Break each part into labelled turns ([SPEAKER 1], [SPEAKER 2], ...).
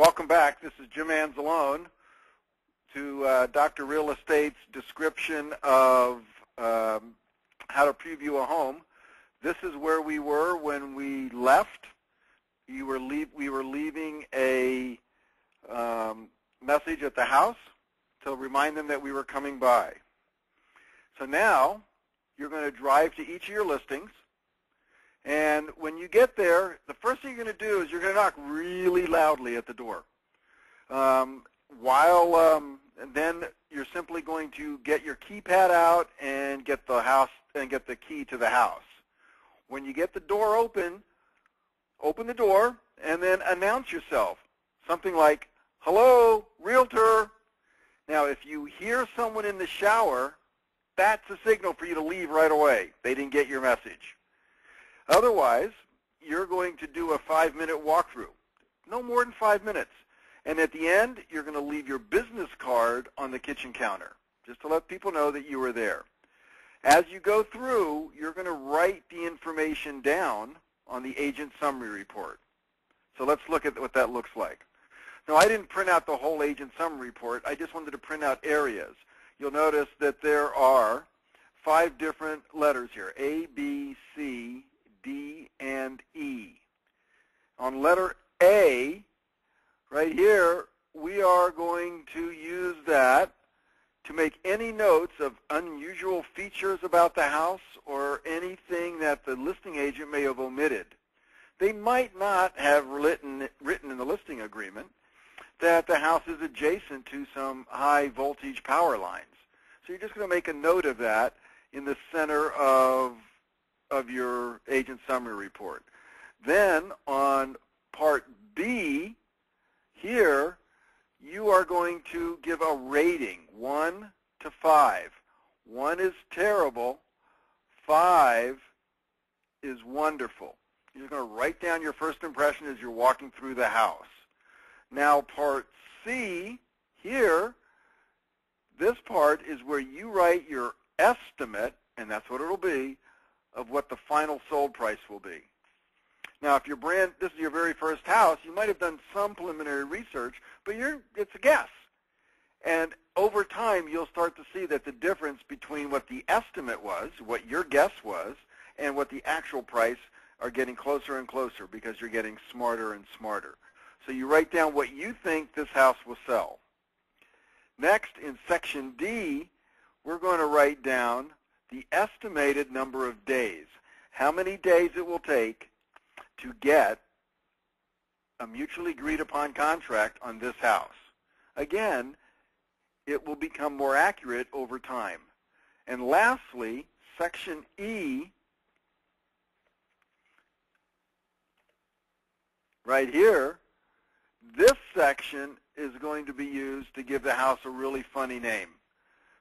[SPEAKER 1] Welcome back. This is Jim Anzalone to Dr. Real Estate's description of how to preview a home. This is where we were when we left. We were leaving a message at the house to remind them that we were coming by. So now you're going to drive to each of your listings. And when you get there, the first thing you're going to do is you're going to knock really loudly at the door. And then you're simply going to get your keypad out and get the key to the house. When you get the door open the door and then announce yourself. Something like, "Hello, realtor." Now, if you hear someone in the shower, that's a signal for you to leave right away. They didn't get your message. Otherwise, you're going to do a 5-minute walkthrough, no more than 5 minutes. And at the end, you're going to leave your business card on the kitchen counter, just to let people know that you were there. As you go through, you're going to write the information down on the agent summary report. So let's look at what that looks like. Now, I didn't print out the whole agent summary report. I just wanted to print out areas. You'll notice that there are 5 different letters here, A, B, C, D, and E. On letter A, right here, we are going to use that to make any notes of unusual features about the house or anything that the listing agent may have omitted. They might not have written in the listing agreement that the house is adjacent to some high voltage power lines. So you're just going to make a note of that in the center of your agent summary report. Then on part B, here, you are going to give a rating, 1 to 5. 1 is terrible, 5 is wonderful. You're going to write down your first impression as you're walking through the house. Now, part C, here, this part is where you write your estimate, and that's what it'll be, of what the final sold price will be. Now, if this is your very first house, you might have done some preliminary research, but it's a guess. And over time, you'll start to see that the difference between what the estimate was, what your guess was, and what the actual price are getting closer and closer because you're getting smarter and smarter. So you write down what you think this house will sell. Next, in section D, we're going to write down the estimated number of days, how many days it will take to get a mutually agreed upon contract on this house. Again, it will become more accurate over time. And lastly, section E, right here, this section is going to be used to give the house a really funny name.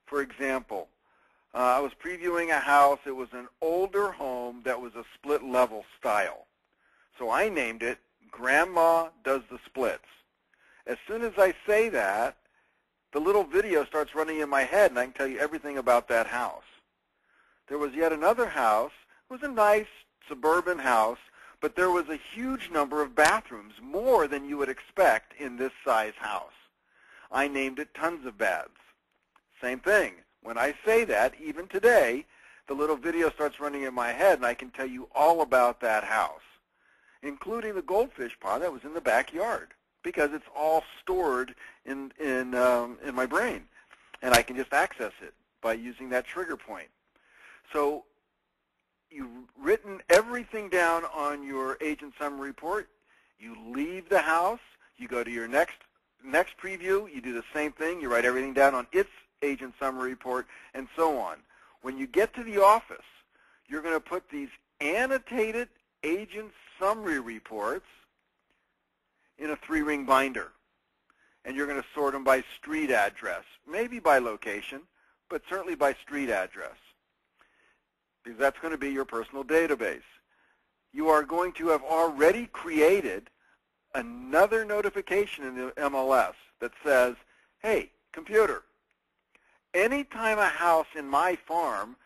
[SPEAKER 1] For example, I was previewing a house. It was an older home that was a split level style. So I named it Grandma Does the Splits. As soon as I say that, the little video starts running in my head, and I can tell you everything about that house. There was yet another house. It was a nice suburban house, but there was a huge number of bathrooms, more than you would expect in this size house. I named it Tons of Baths. Same thing. When I say that, even today, the little video starts running in my head, and I can tell you all about that house, including the goldfish pond that was in the backyard, because it's all stored in my brain, and I can just access it by using that trigger point. So you've written everything down on your agent summary report. You leave the house. You go to your next preview. You do the same thing. You write everything down on its agent summary report, and so on. When you get to the office, you're going to put these annotated agent summary reports in a 3-ring binder, and you're going to sort them by street address, maybe by location, but certainly by street address, because that's going to be your personal database. You are going to have already created another notification in the MLS that says, "Hey, computer, anytime a house in my farm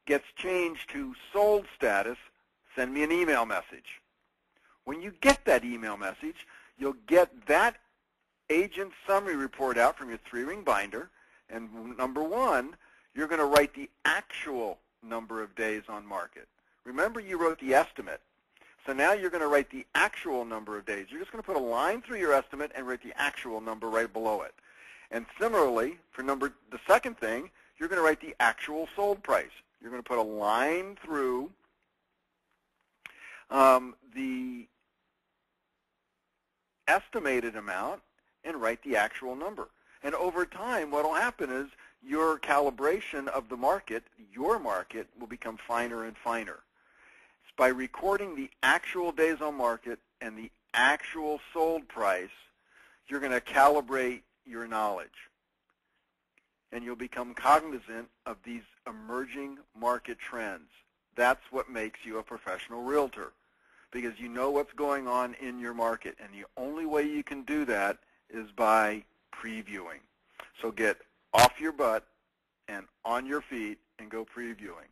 [SPEAKER 1] gets changed to sold status, send me an email message." When you get that email message, you'll get that agent summary report out from your 3-ring binder, and number 1, you're going to write the actual number of days on market. Remember, you wrote the estimate. So now you're going to write the actual number of days. You're just going to put a line through your estimate and write the actual number right below it. And similarly, for the second thing, you're going to write the actual sold price. You're going to put a line through the estimated amount and write the actual number. And over time, what will happen is your calibration of the market, your market, will become finer and finer. It's by recording the actual days on market and the actual sold price, you're going to calibrate your knowledge. And you'll become cognizant of these emerging market trends. That's what makes you a professional realtor, because you know what's going on in your market. And the only way you can do that is by previewing. So get off your butt and on your feet and go previewing.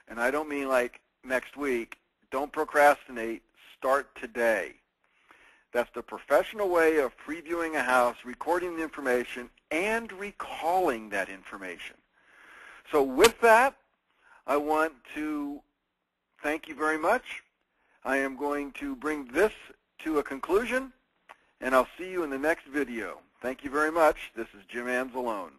[SPEAKER 1] And I don't mean like next week. Don't procrastinate. Start today. That's the professional way of previewing a house, recording the information, and recalling that information. So with that, I want to thank you very much. I am going to bring this to a conclusion, and I'll see you in the next video. Thank you very much. This is Jim Anzalone.